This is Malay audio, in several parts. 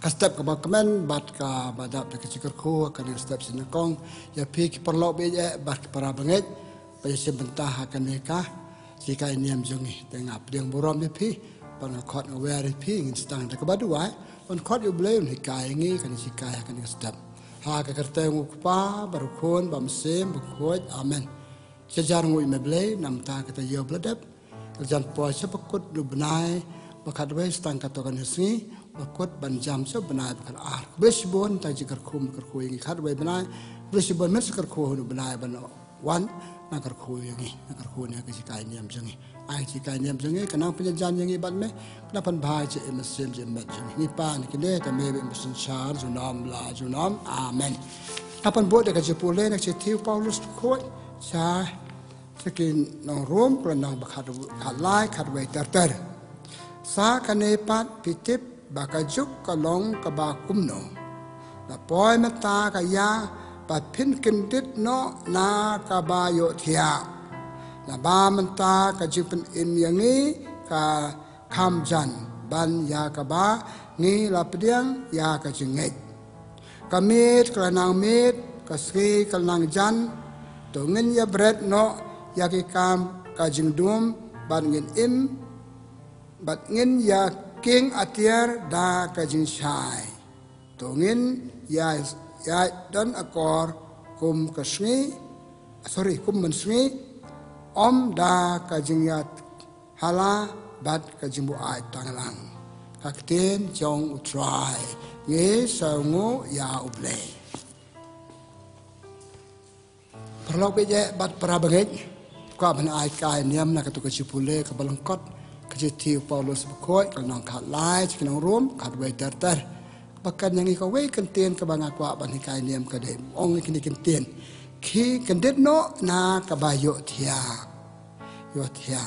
step ke komen bat ka badap de kecikar ko kan step sinakong ya pi ki perlo be bat para banget pa sebentah akan nikah jika ini am jongi tengah pedang borom de pi pan khot aware pi ngin stang de kabadua on khot you blame hikai ngi kan sikai akan step ha ka kerte ngukpa baru kon bam sem bukhoj amen sejar ngui me blame nam ta kata yo bladap kerjaan po sepakut du benai bakat we stang katokan hesni bakut banjam so benai bakat ar besbon ta jikar khum kar khoi ngi khat we benai besbon mes kar kho du benai ban wan na kar khoi ngi na kar kho ne ka sikai niam jangi ai sikai niam jangi kana penjan ngi ban me na pan bhai che emsem je met jangi ni pa ni kile ta me be mesin char junam la junam amen apan bo de ka je pole na che tiu paulus khoi cha sekin nong rom pro nong bakat khalai khat we tar sa kane pat pitip bakajuk kalong kaba kumno na poi mata kaya pat pin kindit no na kabayo thia na ba manta ka jipen in yangi ka khamjan ban ya kaba ni lapdiang ya ka jingai kamit klanang mit ka sri klanang jan to ngin ya bread no ya ki kam ka jingdum ban ngin im bat ngin ya king atiar da ka jing shai to ngin ya don akor kum kasni kum mansni om da ka jing ya hala bat ka jimbu ai tanglang kakten jong utrai nge sango ya uble perlu beje bat parabanget ka ban ai kai niam na ka tu ka chipule ka balangkot kejitiu Paulus berkoi kalau nak kat lai cikin rom kat wei ter bahkan yang ikau wei kentien ke bang aku ban hikai niam ke dem ong ni kini kentien ki kendet no na kabayo thia yo thia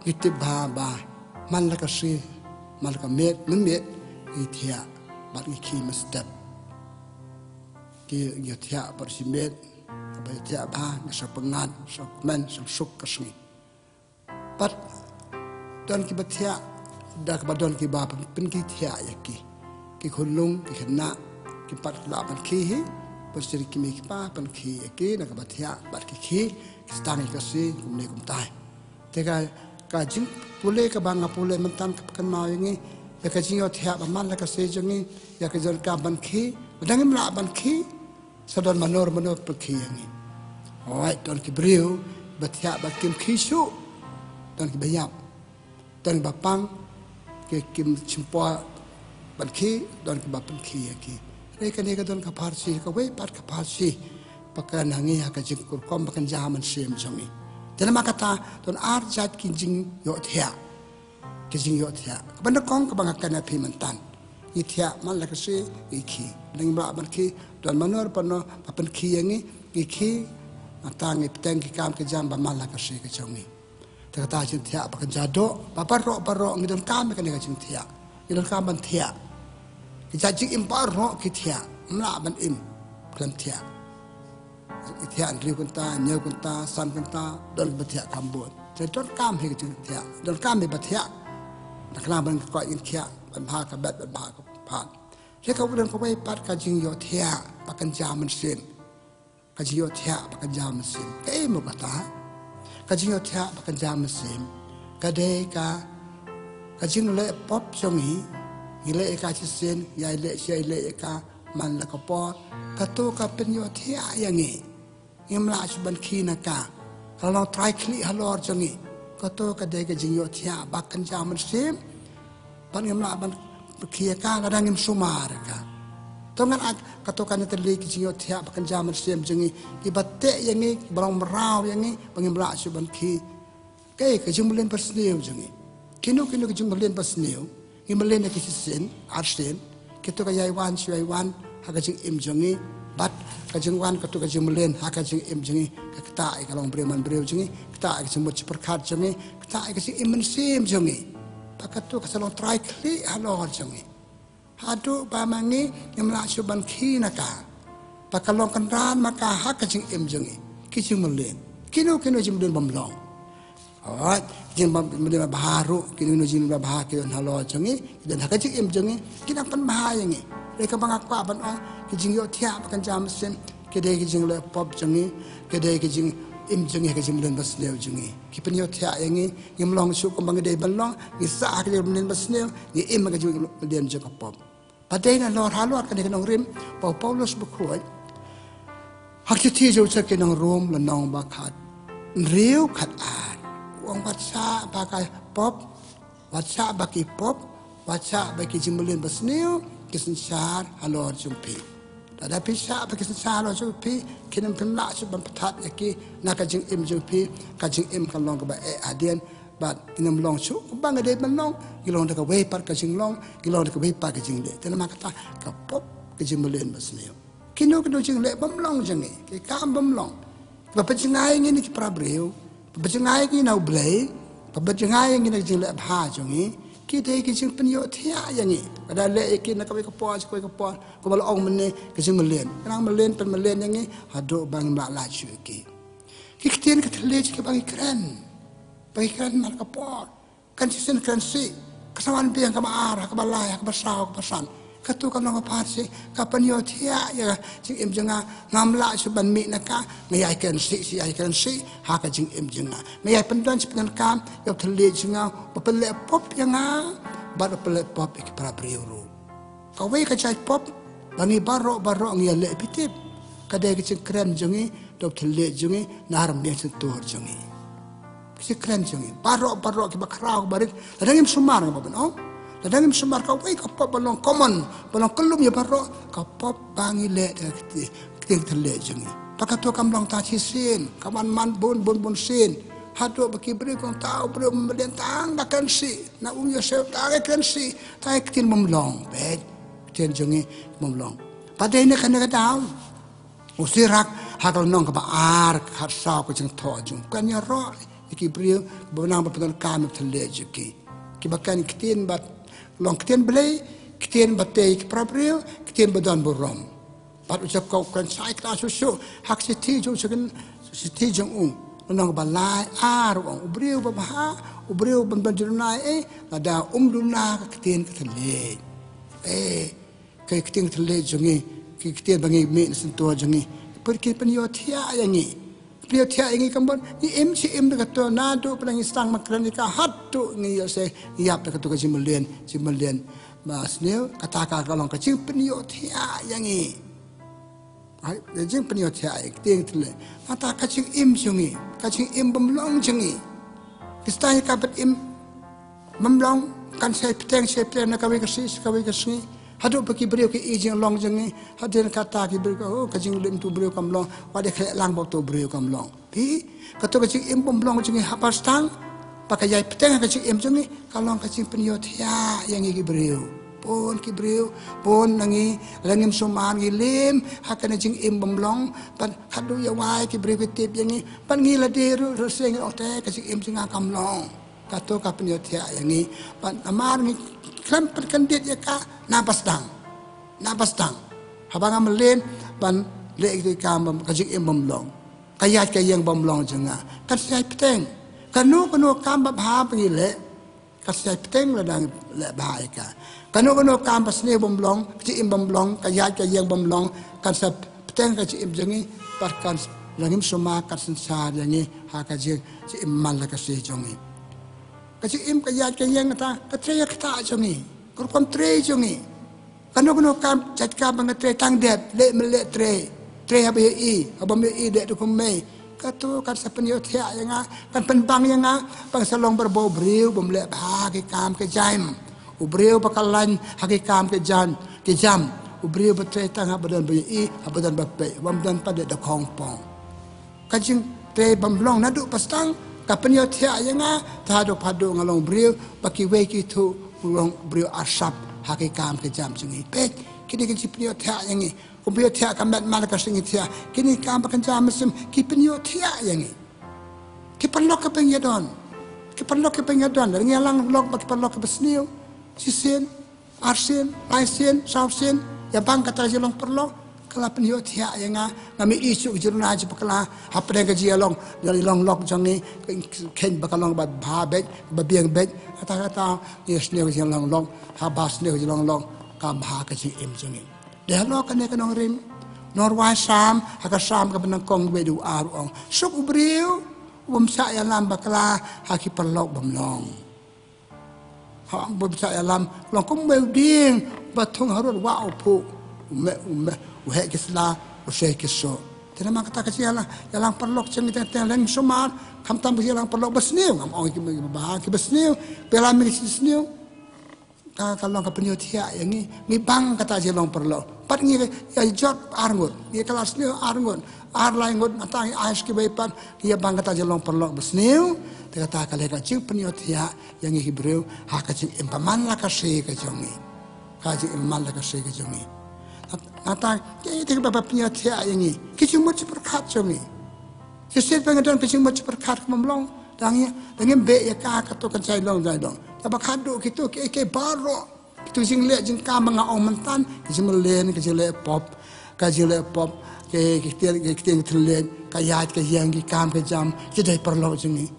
itib ba man la ka si man ka met mun met i thia bat ni ki mestep ki yo thia par si met ba thia ba sa pengat sa men sa suk kasni bat don ki batia dak badon ki ba pen ki thia yaki ki khulung ki khna ki pat la ban ki hi posir ki mi ki pa pan ki yaki na ka batia bat ki stang ka si kum ne kum tai te ka jing pule ka banga pule mentan ka kan ma yangi ya ka jing yo thia ba man la ka se jangi ya ka jon ka ban ki dangim la ban ki sadon manor pa ki yangi oi don ki briu batia ba kim ki su don ki bayap dan bapang ke kim chimpo ban khi don ke bapan khi ki re ka ne ka don ka parsi ka we pat ka parsi pakan hangi ha ka jing kur kom pakan jaman sem jangi jana makata don ar jat ki jing yo thia ki jing yo thia ban kong ka bang ka na phi mantan i thia man la ka se i khi ning ba ban khi don manor pano papan khi yangi i khi atang i pteng ki kam ke jam ba man la ka se ka jangi kata jing thia pakan jado paro ngidon kam kan ga jing thia ngidon kam ban thia ki jing im paro ki thia mla ban im klam thia thia andri kun ta nyau kun ta sam kun ta don ba thia kambon te don kam he jing thia don kam be ba thia nakla ban ko in thia ban bha ka bat ban bha ka phan he ka don ko bai pat ka jing yo thia pakan jaman sin ka jing yo thia pakan jaman sin ke mo kata kajing yo thia pakan jam sim kade kajing le pop songi ile ka chisen ya ile ka man la ka po ka to ka pen yo thia yangi imla suban khina ka kalau try kli halor jongi ka to ka de kajing yo thia pakan jam sim pan imla ban khia ka kadang im sumar ka tongan katokan terli ki yo thia pakan jaman sem jengi ki batte yangi barang merau yangi pangimla suban ki ke jumlen persneu jengi kinu ki jumlen persneu imlen ki sen arsen kito ka yai wan ha ka jing im jengi bat ka jing wan ka to ka jumlen ha ka jing im jengi ka ta ai kalong breman brew jengi ta ai jing mot perkhat jengi ta ai jing im sem jengi pakat to ka salon try kli halor jengi hadu bamangi imla suban khinaka pakalong kanran maka hak jing im jengi kijing melen kino jing den bamlong oi jing mende baharu kini nu jing bahar ki halo jangi dan hakajik im jangi kita pan bahayangi mereka bangakwa ban ong ki jing yo tia pakan jam sen kedai ki jing le pop jangi kedai ki jing im jangi ki jing len basneu jangi ki pen yo tia yangi ngim long su ko bang dei ban long ki sa ki len basneu ni im ka jing len jaka pop padai na lor halot ka de nong rim Paulus bukhoi hak ti jo cha ke nong rom la nong ba khat riu khat a wong watsa bagai pop watsa bagi pop watsa bagi jimulin basneu kisensar halor jumpi tada pisa bagi kisensar halor jumpi kinam pemla subam patat yaki nakajing im jumpi kajing im kalong ka ba adien bat kinam long su bang ade manong gilong ka we par kajing long gilong ka we par kajing le tena makata ka pop kajimulin basneu kino kino jing le bam long jangi ki kam bam long ba pajingai ngini ki prabreu Bajengai ki nau blay, bajengai ki nak jilek bah jongi, kita ki jing penyo tia yangi. Ada le ki nak kau kapor, kau balu ong mene ki jing melen. Kenang melen pen melen yangi, hado bang mak laju ki. Ki kitian ki terle ki bagi keren mal kapor. Kan sisen keren si, kesawan biang kama arah, kabalaya, kabasau, kabasan. Katu kan orang parsi, kapan yo tia ya, jing im jenga ngamla suban mi naka, ngayai kan si haka jing im jenga. Ngayai pendan sependan kam, yo terle jenga, bapele pop yang baru pele pop ik para priuru. Kawai kacai pop, bangi barok ngiyale pitip, kadai kecing keren jengi, dok terle jengi, naram biang sentuh jengi. Kecing keren jengi, barok kibakrau barik, ladang im sumar ngapain oh? Kadang sembar kau pop balong common balong kelum ya baro kau pop bangi le ting tele jengi pakat tu kam long ta chi sin kaman man bun sin hado baki beri kau tahu beri melentang dakan si na ya sel tarik kan si tarik tin memlong bet tin jengi memlong pada ini kan kita tahu usirak hakal nong ka ar hat sa ko jeng tho jung kan ya ro iki beri benang berpetan kam tele jengi kibakan kitin bat long kitian belai, kitian batai keprabrio, kitian badan borom. Pat ucap kau kan saya kelas susu, hak siti jung segan siti jung nong balai arwang, ubriu babaha, ubriu banjurnai ada duna kitian ketele. Kay kitian ketele jungi, kitian bangi mi sentuh jungi. Pergi penyotia yangi. Beliau tiada ingin kembali. Ni MC dekat tu nado pelangi stang makanan ika hatu ni ya saya iap dekat tu cimelian mas ni katakan kalau kecil penio tiada yang ni. Jeng penio tiada yang tu le. Mata kecil jungi, kecil bemlong jungi. Kistai kapat bemlong kan saya petang nak kawai kasih. Hadu bagi beliau ke ijing long jengi, hadir kata ki beliau, oh kajing lim tu beliau kam long, wadah kelak lang bau tu beliau kam long. Pi, kata kajing im long jengi hapas tang, pakai jai petang kajing im jengi, kalau kajing penyo tia yang ki beliau, pun nangi langim suman gilim, hakan kajing im long, pan hadu ya wai ki beliau ketip yang ni, pan ngila deru reseng ote kajing im jenga kam long, kata kapenyo tia yang ni, pan amar ni kan perkendit ya ka napas tang habang amlen ban le itu kam kajik bomlong kayat kayang bomlong jenga kan sai peteng kanu kam ba pagi le kan sai peteng ladang le bahai ka kanu kam pasne bomlong kajik bomlong kayat kayang bomlong kan sa peteng kajik jengi parkan langim suma kan sensar yangi ha kajik si mal ka se jongi kasi kayat kayang ta katreya kata jongi kurkom tre jongi kanu kam jatka bang tre tang dep le tre habi abam de dukumai katu kan sapenyo thia yanga kan penbang yanga bang salong berbau briu bomle bagi kam ke jaim ubriu bakalan hagi kam ke jam ubriu betre tang abadan abadan bape bamdan pada de kongpong kajing tre bamlong nadu pastang kapenyo tia yanga tado pado ngalong brio baki weki tu ulong brio asap haki kam ke jam sungi pek kini kini penyo tia yangi kumpio tia kamet malaka singi tia kini kam bakan jam mesim ki penyo tia yangi ki perlok ke pengyadon dari ngalang lok baki perlok ke besniu sisin arsin laisin sausin ya bang kata jilong perlok kala penyo tia yang ngami isu jurna je pakala hapre ke ji long dari long lok jangi ken bakalong ba bek ba biang bek kata yes ne je long long ha bas ne je long long ka ba ka ji em jangi de lo ka ne ka nong rim norwa sam ha ka sam ka benang kong be du aru ong suk ubriu sa ya lam bakala ha ki perlok bamlong ha sa ya lam long kum be ding batung harut wa opu uhe kisla ushe kiso tena mak kata kecil lah yang perlok ceng kita teleng semar kam tam yang perlok besniu ngam ong ki bah ki besniu pela mi besniu kalau ka penyo tia yang ni bang kata je long perlok pat ngi ya jot arngut ni kelas ni arngut ar lai ngut matang ais ki bepan dia bang kata je long perlok besniu te kata kale ka cing penyo tia yang Hebrew ha ka cing empaman la ka se ka jongi ka cing empaman la ka se ka jongi Nata, kita bapa punya tiap yang ini. Kita cuma berkat cumi. Kita pengen cuma berkat memlong. Dengan baik ya kak atau kan saya long. Tapi kado kita ke baru. Kita jeng lihat jeng kam mengaong mentan. Kita melen, kita lihat pop, kita terlihat kayat ke yang kam ke jam. Kita perlu jengi.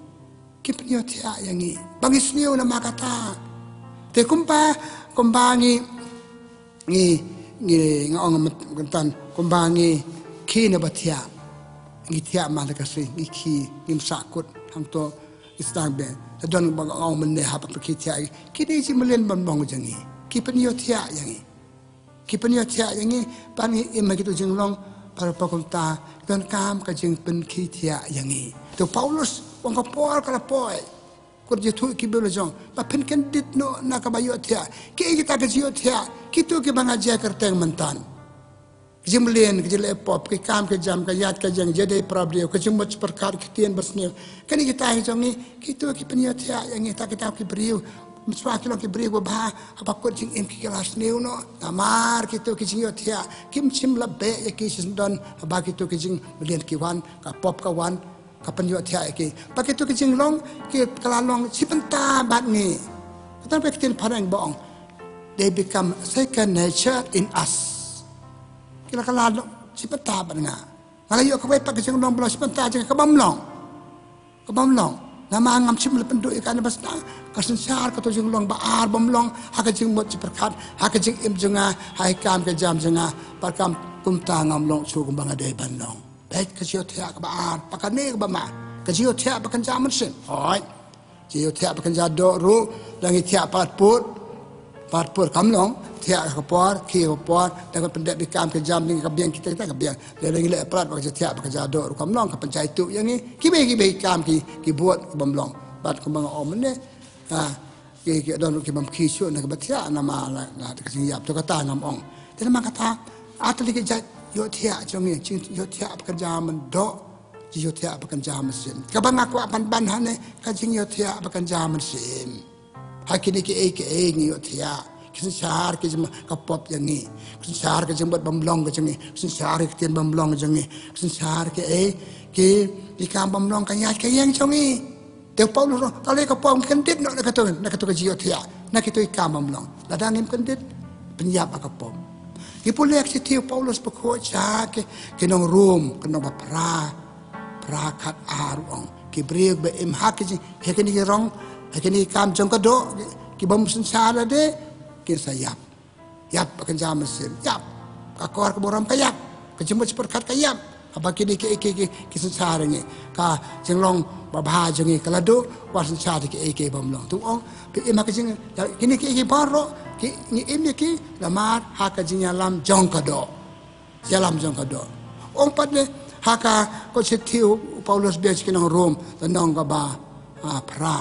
Kita punya tiap yang ini. Bagi senior nama kata. Te kumpa ni ngaong mentan kumbangi ki na batia ngi tia ma ka sri ngi ki ngi sakut hang to istang be don bang ngaong men ne ha pa ki tia ki ni ji melen ban bang jangi ki penyo tia yangi ki penyo tia yangi pan ngi im gitu jeng long para pakunta don kam ka jeng pen ki tia yangi to Paulus wong ka por kala poi kur je tu ki belo jong pa pen kan dit no na ka bayo tia ki kita ka jio tia kita ke bang aja kerteng mentan jemlen ke jele pop ke kam ke jam ke yat ke jeng jede problem ke jemut perkar ketien bersni kan kita jong ni kita ke penyo tia yang kita ke beriu meswa kilo ke beriu ba apa ko jing em ke kelas new no amar kita ke jing tia kim chim labe ya ki don ba kita ke jing belian ki wan ka pop ka wan kapan yo tia ke pakai tu kecing long ke kelalong sipenta bat ni kita pekin parang boong they become second nature in us kila kelalong sipenta bat nga ngalayo ka wai pakai kecing long belum sipenta je ka bamlong nama ngam sim lependuk ikan basta kasensar ka tu jing long baar bamlong ha kecing mot ciperkat ha kecing im jenga hai kam ke jam jenga parkam kumta ngam long chu kumbang ade banong baik kecil tiap kebahan, pakai ni kebama, kecil tiap pakai zaman sen, oi, kecil tiap pakai jadok ru, lagi tiap part put kamlong, tiap kepor, kepor, dengan pendek bikam ke jam ni kebiang kita kebiang, dia lagi le perat pakai tiap pakai jadok ru kamlong, kapan cai tu yang ni, kibe kam ki buat kebamlong, bat kembang om ni, ki don ki bam kisu nak kebatia nama lah kecil yap tu kata nam ong, dia nama kata, atau lagi jat yo tia jongi yo tia pekerja mendok yo tia pekerja mesin kabang aku apan banhane kajing yo tia pekerja mesin hakini ki yo tia kisar ki jema kapop yangi kisar ki jembat bamlong ke jengi kisar ki tien bamlong jengi kisar ki ikam bamlong kanyat ke yang jongi te Paulus tale ka pom kendit nak kata yo tia nak itu ikam bamlong ladang im kendit penyap akapom Ipulek si tiu Paulus berkuat ke nong room ke nong prakat arong ke beriak be hak ke kini rong kini kam jong kado ke bom sensara de ke sayap yap akan jam mesin yap kakor ke boram kayak ke jemput perkat kayak apa kini ke sensara ni ka jenglong babah jengi kalado was sensara ke bom long tu ong pe hak kini ke baro ki ni imni ki lamar haka jinya lam jongkado jalam jongkado ong padne haka ko setiu Paulus bias ki nang Rom nang ka ba pra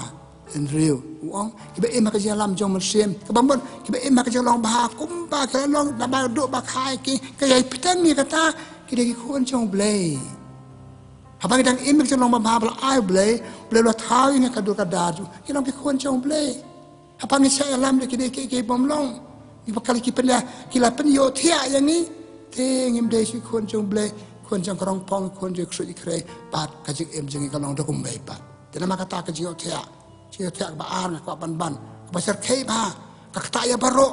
en riu ong ki be maka jalam jong mesim ka bambon ki be maka jalang ba kum ba ka long da ba do ba khai ki kay pitang ni kata ki de ki kon jong blay habang dang imik jalang ba ba ai blay lo thau ni ka do ka daju ki long ki kon jong blay apa ni saya alam de ke bomlong ni bakal ki penda kila pen yo thia yang ni te ngim de si kon jong ble kon jang krong pong kon je ksu ikre pat ka jing em jing ka long do kum bai pat te nama kata ka jio thia ba ar ka ban ba ser khei ba ka ta ya baro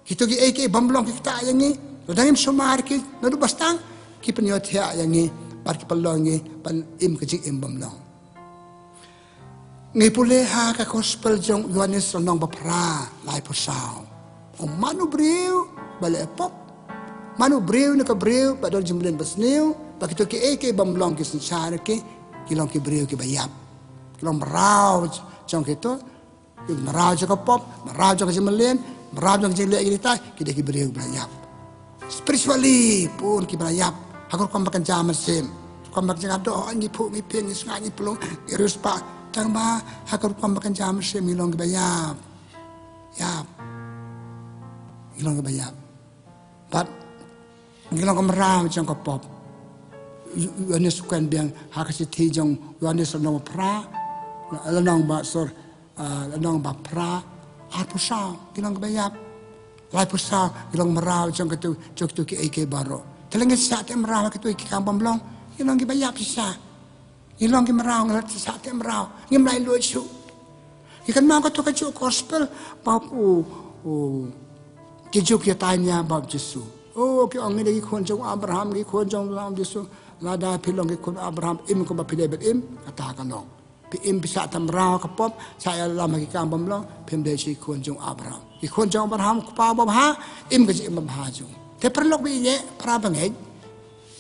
kitu ki bomlong ki ta yang ni Ladang im somar ki nadu bastang ki penyot ya yang ni par ki pelong ni pan im kecik im bamlong. Ngai pule ha ka gospel jong Yohanes nong bapra lai posau. O manu breu bale pop. Manu breu na ka breu badal jumlen basneu bakito ki ke bamlong ki sensara ki long ki breu ki bayap. Long merau jong kito merau jong ka pop, merau jong ka jumlen, merau jong jeng lek kita ki ki breu bayap. Spiritually pun ki bayap. Hakor kom makan jaman sem. Kom makan jangan doa ni pu ni pen ni sungai ni pelong irus pa tang ba hakor kom makan jaman sem ilong ki bayap. Yap. Ilong ki bayap. But ilong ka merau jong ka pop. Yohanes sukan biang hakasiti jong Yohanes nong pra lanong ba sor lanong ba pra arpusau ilong ka bayap. Lai pusau ilong merau jong ketu jok tu ki eke baro. Telenge sate merau ketu ki kampam long ilong ki bayap sisa. Ilong ki merau ngat sate merau ngim lai lucu. Ikan mau ketu keju gospel bab ki juk ya tanya bab Yesus. Oh ki ong ni kon jong Abraham ki kon jong Yesus. Lada pilong ki kon Abraham im ko ba pilebet im kata kanong. Pi im bisa tamrau ka pop saya lama ki kampam long pim de si kon jong Abraham. Ki kon jong Abraham pa ba ha im ka im ba jong. Te perlok bi ye pra bangej.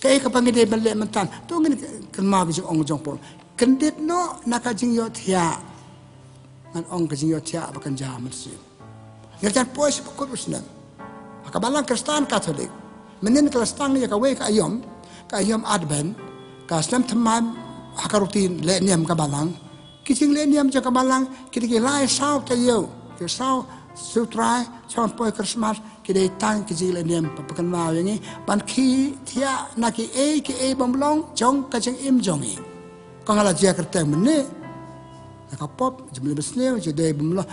Kay ka pangide belle mentan. Tu ngin kan ma ki ong jong pol. Kendit no naka jing yo thia. Ngan ong ka jing yo thia ba kan jamat si. Ngerjan pois pokot usnan. Akabalang Kristen Katolik. Menin Kristen ni ka we ka ayom Advent ka Islam tamam hakarutin le niam ka balang kiting le niam ja ka balang kiti lai sao ta yo ke sao sutrai chon poi Christmas kiti tang kiti le niam pakan ma yang ni ban ki thia na ki e bomlong jong ka jeng im jong i ko ngala dia kerteng mene ka pop jemle besneu je de bomlong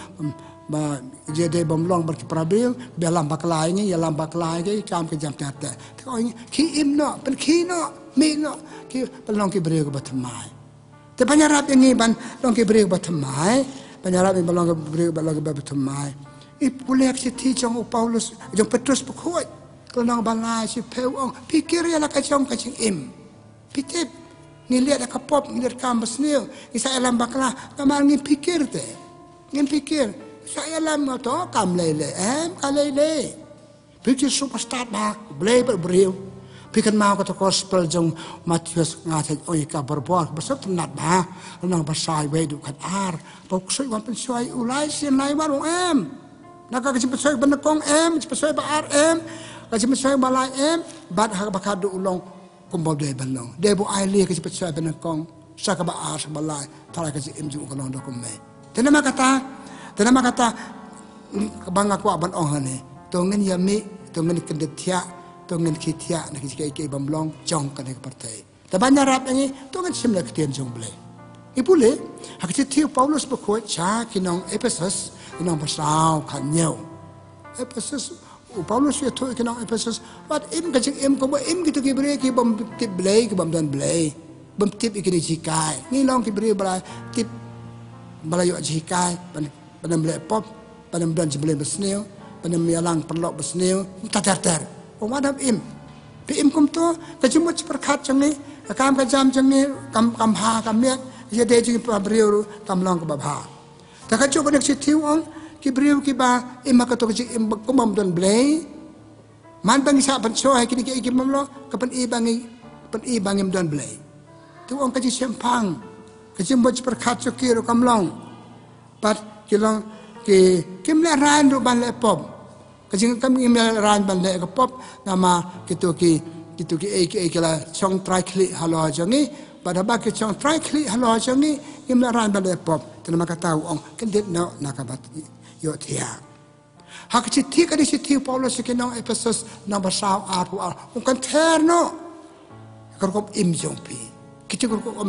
ba je de bomlong ber ki prabil be lam baklai ni ya lam baklai ke kam ke jam ta ko ki im no pen ki no me no ki pelong ki breu ko batmai te panyarap ni ban long ki breu batmai panyarap ni balong breu balong batmai i pulek si ti jong Paulus jong Petrus pokoi ko nang balai si peu ong pikir ya la ka jong ka jing im pitip ni lihat ka pop ni lihat kam besneu isa lam bakla kamal ni pikir te ngin pikir saya lama tu kam lele, kalele. Pikir superstar bah, boleh berberiu. Pikir mau kata gospel jong Matius ngaji oi ka berbuat besar tenat bah, nang basai wedu kat ar. Pokok wan pensoi ulai sin lai warung Nak kasi pensoi benekong pensoi ba ar kasi pensoi balai bad ha bakadu ulong kumbol de benong. De bu ai li kasi pensoi benekong, saka ba ar balai, tara kasi jong kolong dokume. Tenama kata bangga ko aban ohane tongen yami tongen kendetia tongen kitia nak ke bamlong jong kan ke partai ta banyarap ni tongen simla ketien jong ble ipule hakiti Paulus bako cha kinong Ephesus kinong pasau kanyo Ephesus Paulus ya to kinong Ephesus but im ka im ko im gitu ki bre ki bam tip ble ki bam dan ble bam tip ikini jikai ni long ki bre bra tip balayo jikai panam le pop panam dan jebel besneu panam yalang perlok besneu tatar o madam im pi im kum to ka jumut perkat jangi kam ka jam jangi kam ha kam mek ye de ji pa briu kam long ka ba ta ka chu ko nek sitiu on ki briu ki ba im ka to ki im ko mam don blei man bang sa ban so ha ki ki mam lo ka pan i bangi don blei tu on ka ji sempang ka jumut perkat chu ki ro kam long pat kilong ki kimle ran ru ban le pop kajing kami kimle ran ban le pop nama kitu ki kila chong try kli halo jangi pada ba ki chong try kli halo jangi kimle ran ban le pop tanama kata ong kendit no nakabat yo tia hakchi ti ka di ti Paulus ki nong Ephesus number saw aru ong kan terno korkop im jongpi kitu korkop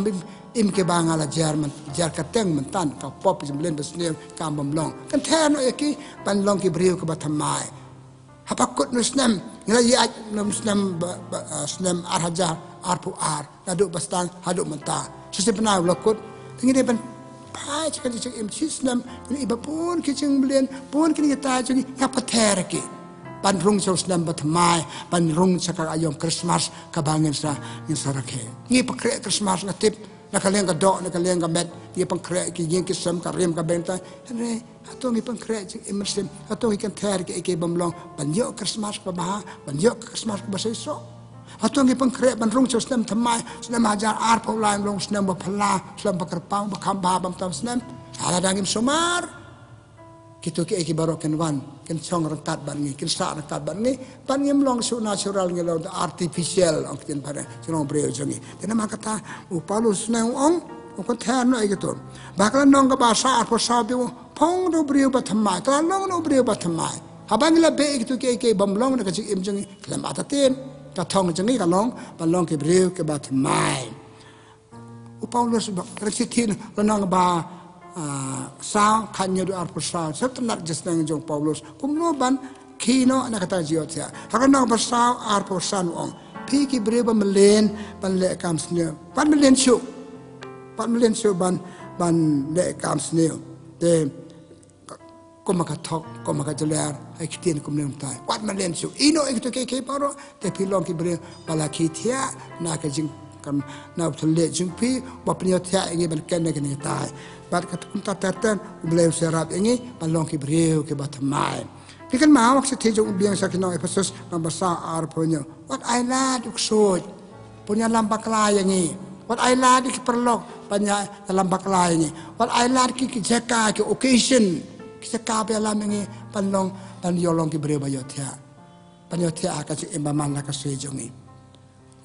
im ke bangala Jerman jar kateng mentan ka pop jemlen besneu kam bomlong kan terno eki panlong ki briu ke batamai hapakut nusnem ngila ya nusnem snem arhajar arpu ar aduk bastang haduk menta sesepna lokut ngide ban pai cik im snem ini iba pun kicing belen pun kini kita jadi ngap terki ban rung chos nam batmai ban rung chaka ayom Christmas kabangin sa sarake ni pakre Christmas na tip nakaleng ka do nakaleng ka met ni pangkre ki yin ki sam ka rem ka benta re atong i pangkre immersim atong i kan ter ki bamlong ban yo Christmas pa ba ban yo Christmas ba sai so atong i pangkre ban rung chos nam thamai snam hajar ar pa laim long snam ba phala slam ba karpang ba kham ba bam tam snam ala dangim somar kitu ki barok ken wan ken chong rang tat ban ngi ken sa rang tat ban ngi ban ngim long su natural ngi lo artificial ang ken pare chong breu jongi tena makata upalus na ong ko than no gitu bakal nong ka basa po sa bi phong do breu ba thamai ka long no breu ba thamai habang la be kitu ki bam long na ka chi im jongi klam ataten ka thong jongi ka long ban long ki breu ke ba thamai upalus ba resitin nong ba sao kanyo do arpo sao setelah jasnang jong Paulus kumno ban kino na kata jiotya hakana ba sao arpo san ong piki breba melen ban le kam sneo ban melen chu ban le kam sneo te komaka thok komaka jelar ai kitien kumnem tai wat melen chu ino ekto ke paro te pilong ki bre bala kitia na ka jing kam na thule jing pi ba pnyothya ngi ban ken ne ni tai bat katukun tatatan ublew serap ingi balong ki breu ke batamai pikan ma wak se tejo ubiang sa kinong Efesus nambasa arponyo wat ay lad uksod punya lambak layangi wat ay lad ki perlok panya lambak layangi wat ay lad ki jeka ki occasion ki jeka be lamingi panlong pan yolong ki breu bayotia panyotia ka si imbaman la ka sejongi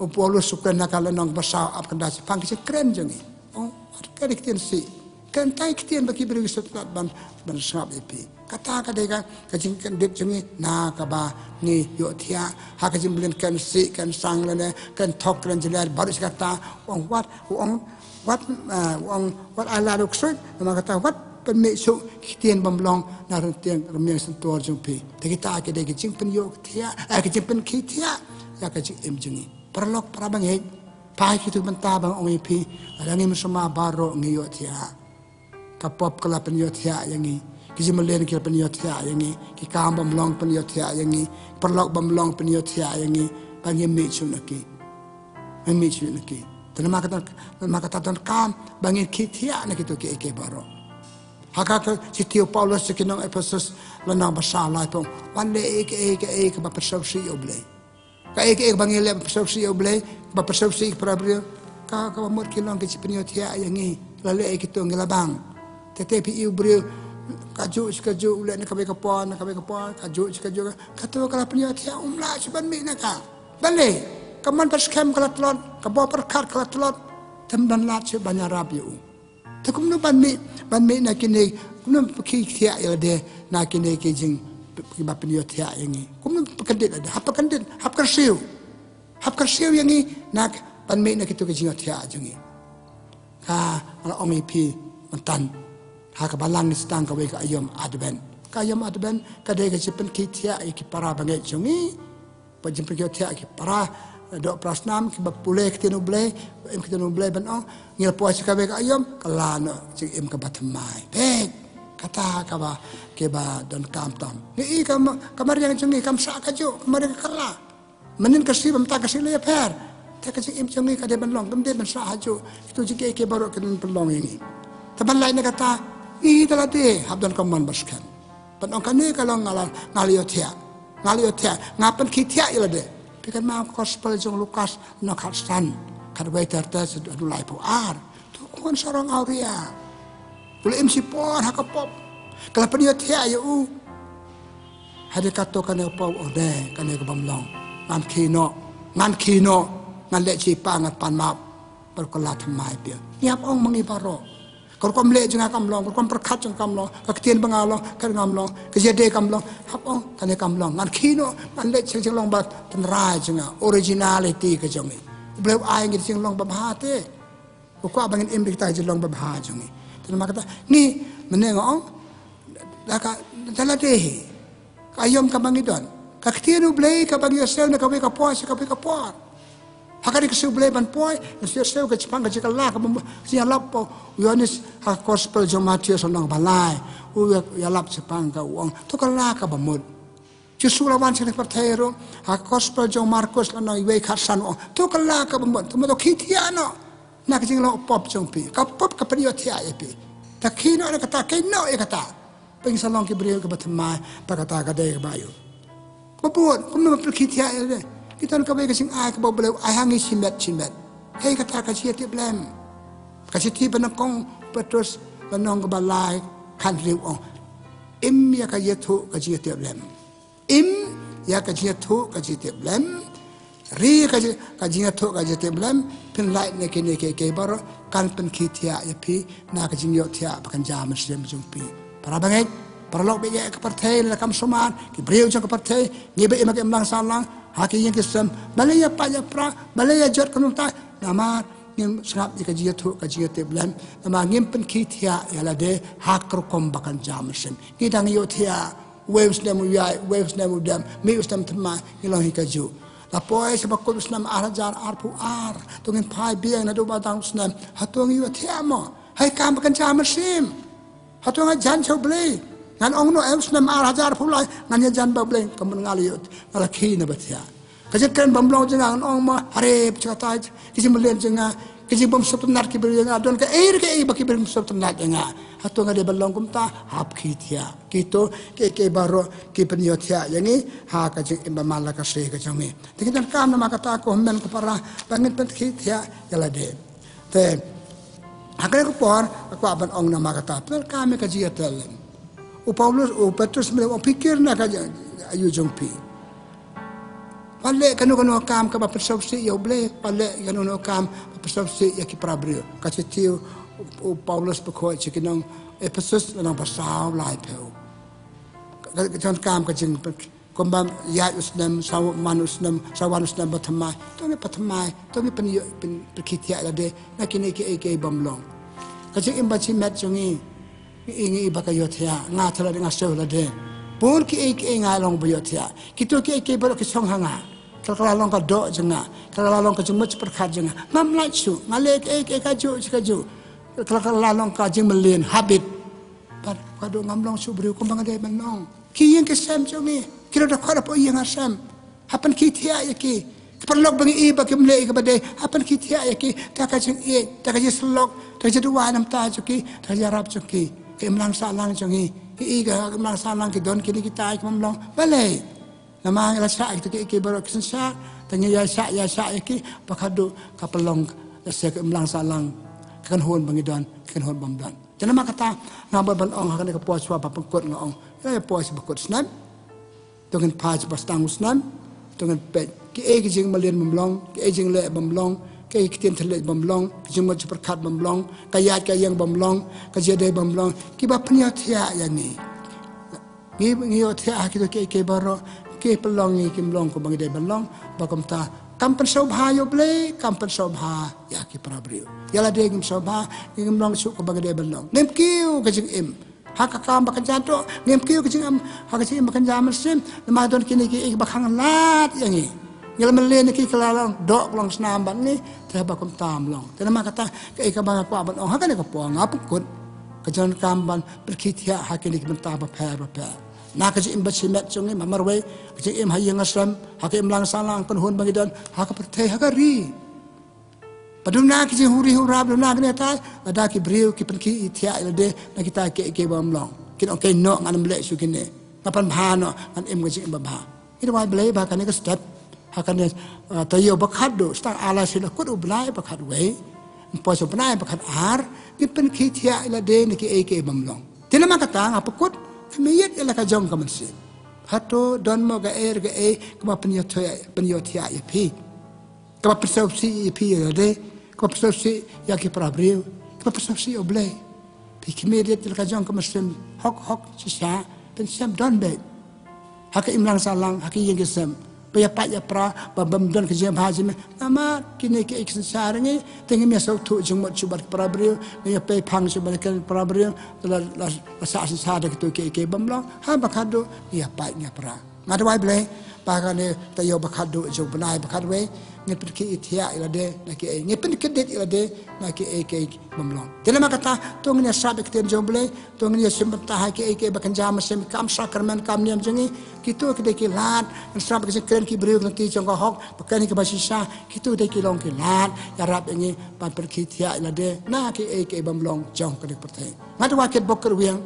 upolo sukan nakala nong basa ap kanda si pang ki kren jongi oh ka dikten si kan tai kitien baki beri setlat ban sap epi kata kadega kajing kan dik jungi na kaba ni yo thia ha kajing blen kan si kan sang lene kan thok kan jelar baris kata ong what ala ruk sut nama kata what pen me su kitien bamlong na rung tiang remeng sentor jung pi te kita kadega jing pen yo thia kajing pen ki thia ya kajing em jungi perlok parabang he pai kitu benta bang ong epi adangi mesma baro ngi yo thia kapop kala penyothya yangi kijimalen ki penyothya yangi ki kam bamlong penyothya yangi perlok bamlong penyothya yangi pangem me chunaki tanama kata tan kam bangin kithya na kitu ke baro hakaka sitio Paulus kinong Efesus lanang basa lai pong wale ek ba persausi oble ka ek bangile persausi oble ba persausi prabrio ka mot kilong ki penyothya yangi lale ek itu ngelabang tetapi iu beri kaju ule nak kabe kapon kaju kata kalau punya tiap umla cuban mi nak balik kaman pas kem kalau telot kabo perkat kalau telot temdan lat cuban nyarap iu takum nu ban mi nak kini nu pergi tiap ya de nak kini kijing kiba punya tiap yang ni kum pekendit ada hap kersiu yang ni nak ban mi nak itu kijing tiap jangi ha kalau omi pi mantan hak balang stang ka we ka ayom advent ka de ka chipen kitia ki para bangai jungi pa jimpe kitia ki para do prasnam ki bapule ki tinu ble ban ong ngil po ka we ka ayom kalano chi im ka batmai pe kata ka ba ke ba don kam tam ni kamar yang jungi kam sa ka ju kamar ka kala menin ka si bam ta ka si le per ta ka chi im jungi ka de ban long kam de ban sa haju itu jike ke baro ka den pelong ini taban lain kata i talate habdan kaman baskan pan ong kane kalong ngaliotia ngapan kitia ilade pikan ma gospel jong Lukas no khasan kadwai tarta sedu lai po ar tu kon sarang auria boleh MC por hakapop kala peniotia ya u hade kato kane po ode kane ko bamlong ngan kino ngan le chi pa ngat pan ma per kola thamai pia niap ong mangi baro kalau kau melihat jangan kamlong, kalau kau perkat jangan kamlong, keketian bengalong, kan kamlong, kejadian kamlong, hapong kan kamlong, ngan kino, ngan lek jangan long bat tenrai jangan originality kejangi, beliau ayang kita jangan long babhate, kau abangin imrik kita jangan long babha jangi, terus mak kata ni menengok, laka dalam deh, kayom kabang idon, keketian beliau kabang yosel nak kawe kapuas. Hakari ke sebelah ban poi, sebelah ke Jepang ke Jakarta, ke sialap po, Yohanes hak gospel jom Matius onang balai, ya lap Jepang ke uang, tu kalah ke bamud, Justru lawan sini pertero, gospel John Markus lana iwe khasan o. Tu kala ka bambon, tu mo khitia no. Nak jing lo pop jong pi, ka pop ka priyo thia e pi. Ta khino na kata kino e kata. Peng salong ki brio ka batma pa kata ka de ka bayo. Papuot, kum na khitia e. Kita ka bay ka sing ai ka boble ai hangi simet. Hei kata ka sia ti blem. Ka sia ti panakong Petrus lanong ka balai kan riu o. Im ya ka yetu ka sia ti blem. Im ya ka sia tu ka sia ti blem. Ri ka sia tu ka sia ti blem. Pin lai ne ke baro kan pen khitia ya pi na ka jing yo tia pakan jam sem jung pi. Para bangai para lok be ya ka partai la kam soman ki breu jong ka partai ni be mak emlang salang haki yang kesem balaya pa ya pra balaya jot kanung ta nama ngim srap ka sia tu ka sia ti blem nama ngim pen khitia ya la de hak kom bakan jam sem ki dang yo tia waves nemu ya waves nemu dam mi ustam tma ilong ka ju Apoy sa bakul Islam arajar arpu ar tungin pai biang na do batang Islam hatung yu tiamo hai kam kan cha masim hatung jan chau blei ngan ong no Islam arajar pulai ngan jan ba blei kam ngaliut ala khi na batia kaje kan bamlong jenga ong ma are chatai kisi melen jenga kisi bom sopnat ki berjenga don ka air ke baki ber sopnat jenga hatung ade balong kumta hap khitia kito ke baro ki penyotia yangi ha ka jing imba malaka se ka jangi tikitan kam na makata ko men ko para bangin pen khitia yala de te hakre ko por ko aban ong na makata per kam ka jiatel u Paulus u Petrus me o pikir na ka ayu jongpi pale kanu kam ka ba persopsi yo ble pale kanu kam persopsi ya ki prabrio ka chitiu o Paulus bekoi chikinong Ephesus nang pasau lai peu kan kam ka jing kombam ya usnam saw manusnam sawanusnam bathamai to ni pen khitia la de nakini ke bamlong ka jing imbachi met jungi ingi bakayothia nga thala nga sew la de pur ki nga long bayothia kito ke baro ki song hanga kala long ka do jenga kala long ka jumut perkhat jenga mam lai chu ngale ke ka ju kala long ka jing melin habit par kado ngamlong subri ko bangade manong ki yang ke sam jongi kira da khara po yang asam hapan ki thia yaki perlok bangi ba ke mle ke bade hapan ki thia yaki ta ka jing ta ka jislok ta jadwa nam ta joki ta jarap joki ke mlang salang jongi ga mlang salang ki don ki kita ke mamlong bale nama la sa ke baro kisansa tanya ya sa yaki pakado kapelong se ke mlang salang kan hon bangi don kan hon bamdan jangan makata ngabal ban ong hakan ke puas wa papengkot ngong ya puas bekot snam dengan paj bastang snam dengan pe ki jing malen mamlong ki jing le mamlong ki kitien thele mamlong jing mo perkhat mamlong kayat ka yang mamlong ka jede mamlong ki ba pnya thia ya ni yo thia ki to ke baro ki pelong ni kim long ko bangi de balong bakom ta kampen sobha yo ble kampen sobha ya ki prabrio yala de ngim sobha ngim long su ko bagade balong nem kiu ka jing im haka kam bakan janto nem kiu ka jing am haka jing bakan jamal sim ma don kini ki bakang lat yangi yala melen ki kalalang dok long snam ban ni te bakom tam long te ma kata ke ka bang ko aban ong haka ne ko po ngapukut ka jan kam ban berkithia haka ni ki benta ba pa nak kaji imbaci met jongi mamarwe kaji im hayang asram hakim lang salang penhun bangidan hak pertai hakari padum nak kaji huri hurab lu nak neta ada ki briu ki penki itia ide na kita ke bamlong kin okay no ngan mle su kine kapan bhano ngan im kaji im ba itu wai blai ba kan ke step hakan tayo bakhado sta ala sila kut ublai bakhat we po so banai bakhat ar ki penki itia ide ni ke bamlong tinama kata ngapukut miyet ela ka jong ka mansi hato don mo ga ka penyotia ya pi ka persepsi pi ya de ka persepsi ya ki prabrio ka persepsi oble pi kimiyet ela ka jong ka mansi hok sisa pensam don be hak imlang salang hak yeng gesem pa ya pra bam don ka jem haji nama kini ke iksarangi tengi mi sau tu jung mo chubat prabrio ne pe phang chubat ka prabrio la sa sa da to ke bamlo ha bakado ya pa nya pra ngadwai ble pa ka ne tayo bakado jung banai bakadwe ngin perki itia ilade naki e ngin pen kedet ilade naki e ke bamlong tena makata to ngin sabe keten jomble to ngin simta ha ke bakan jam sem kam sakramen kam niam jengi kitu ke de lat sabe ke kren ki briu nanti jong hok bakan ke basisa kitu de ki long ki lat ya rab ngi pan perki tia ilade naki e ke bamlong jong ke de pertai ngatu waket bokker wiang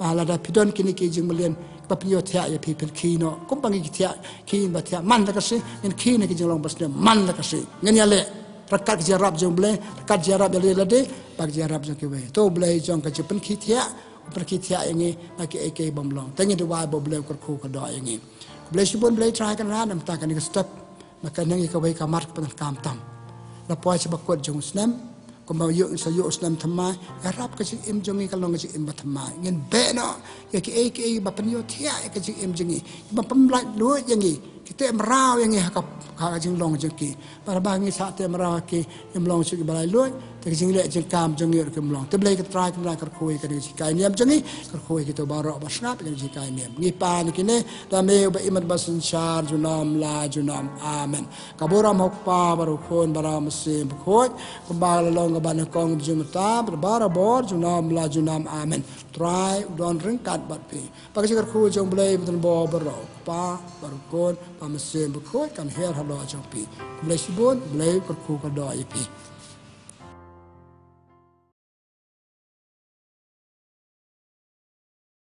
pala da pidon kini ki jing melian papio tia ya people kino kumpangi tia kin batia man la kasi ngin kini ki jing long basne man la kasi ngin ya le rakat jarab jong ble rakat jarab le lade bag jarab jong ke we to ble jong ka jipen ki tia per ki tia ngi na ki ek bomlong tangi de wa bo ble ko ko ko do ngi ble sibon ble try kan ra nam ta kan ni step maka ngi ka we ka mat pan kam tam la poi se bakot jong snam ko ma yo sa yo islam thamma arab ka im jongi ka long ka im thamma ngin be no ya ki e ba pan yo thia ka im jongi ba pam lai lu yangi ki te mrao yangi ka jing long jing ki para ba ngi sa te mrao ki im long chi ba lai lu te jing le jing kam jongi ka im long te ble ka try ka ka khoi ka ji kai niam jongi ka khoi ki to ba ro ba snap ka ji kai niam ngi pa ni ki ne da me ba imat ba sun char junam la junam amen ka boram hok pa baru khon baram sim khoi ko ba long ban kong jumta bara bor junam la junam amen try don ring kat bat pi pa ka khu jong ble bun bo baro pa baru kon pa mesim khoi kan her halo jong pi ble sibon ble ko khu ka do pi